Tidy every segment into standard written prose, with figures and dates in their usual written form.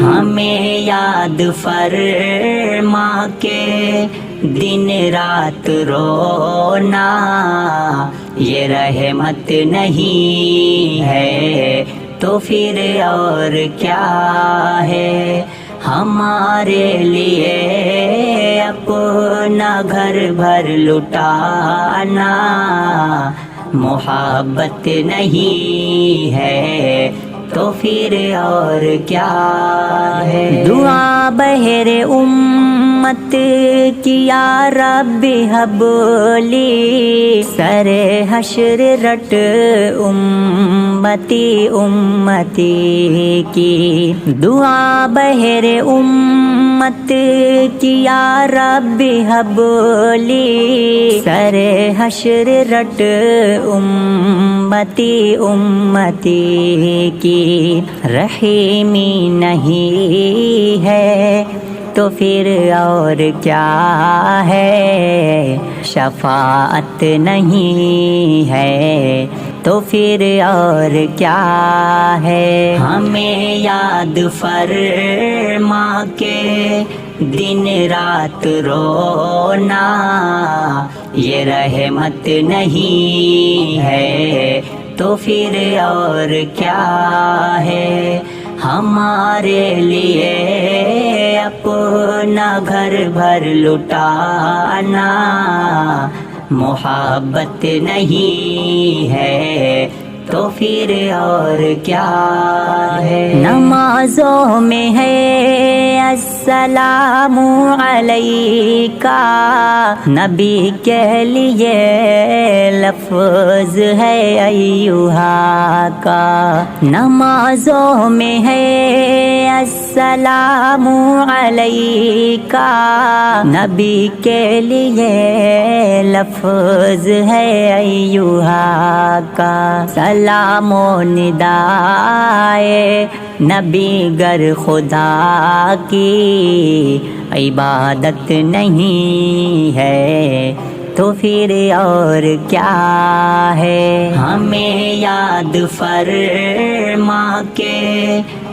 ہمیں یاد فرما کے دن رات رونا، یہ رحمت نہیں ہے تو پھر اور کیا ہے؟ ہمارے لیے اپنا گھر بھر لٹانا محبت نہیں ہے تو پھر اور کیا ہے؟ دعا بہر امت کی یا رب حبلی، سر حشر رٹ امتی امتی کی۔ دعا بہر امت کی یا رب حبلی، سر حشر رٹ امتی امتی کی۔ رحیمی نہیں ہے تو پھر اور کیا ہے؟ شفاعت نہیں ہے تو پھر اور کیا ہے؟ ہمیں یاد فرما کے دن رات رونا، یہ رحمت نہیں ہے تو پھر اور کیا ہے؟ ہمارے لیے اپنا گھر بھر لٹانا محبت نہیں ہے تو پھر اور کیا ہے؟ نمازوں میں ہے السلام علیکہ، نبی کے لیے لفظ ہے ایھا کا۔ نمازوں میں ہے السلام علیکہ، نبی کے لیے لفظ ہے ایھا کا۔ سلام و ندائے نبی گر خدا کی عبادت نہیں ہے تو پھر اور کیا ہے؟ ہمیں یاد فرما کے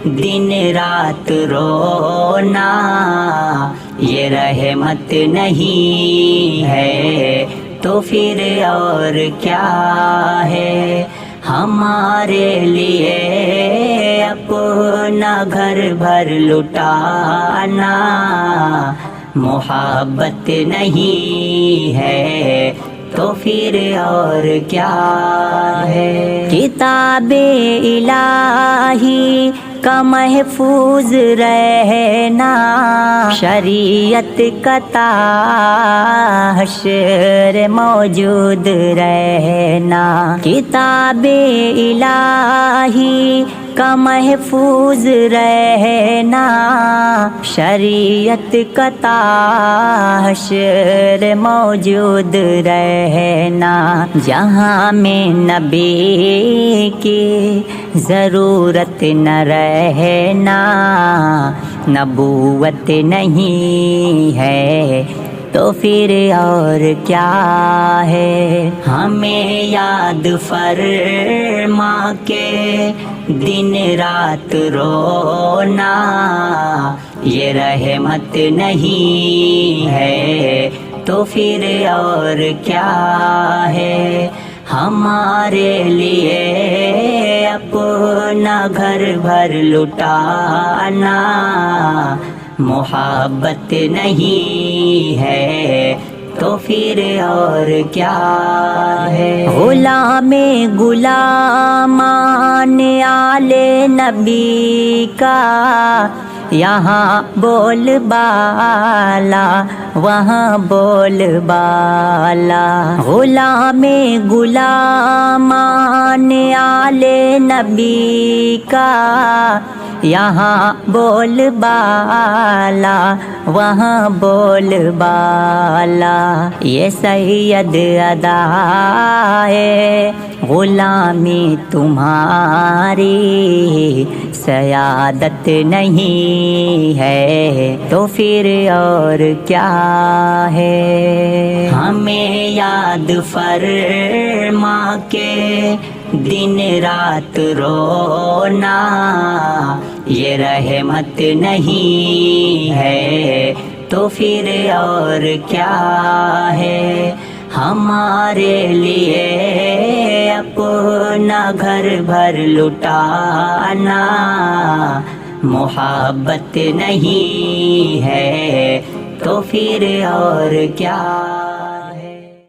دن رات رونا، یہ رحمت نہیں ہے تو پھر اور کیا ہے؟ ہمارے لیے اپنا گھر بھر لٹانا محبت نہیں ہے تو پھر اور کیا ہے؟ کتاب الہی کا محفوظ رہنا، شریعت کا تا حشر موجود رہنا۔ کتاب الہی کا محفوظ رہنا، شریعت کا تا حشر موجود رہنا۔ جہاں میں نبی کی ضرورت نہ رہنا، نبوت نہیں ہے تو پھر اور کیا ہے؟ ہمیں یاد فرما کے دن رات رونا، یہ رحمت نہیں ہے تو پھر اور کیا ہے؟ ہمارے لیے اپنا گھر بھر لٹانا محبت نہیں ہے تو پھر اور کیا ہے؟ غلام غلامان آل نبی کا، یہاں بول بالا وہاں بول بالا۔ غلام غلامان آل نبی کا، یہاں بول بالا وہاں بول بالا۔ یہ سید ادا ہے غلامی تمہاری، سیادت نہیں ہے تو پھر اور کیا ہے؟ ہمیں یاد فرما کے دن رات رونا یہ رحمت نہیں ہے تو پھر اور کیا ہے؟ ہمارے لیے اپنا گھر بھر لٹانا محبت نہیں ہے تو پھر اور کیا؟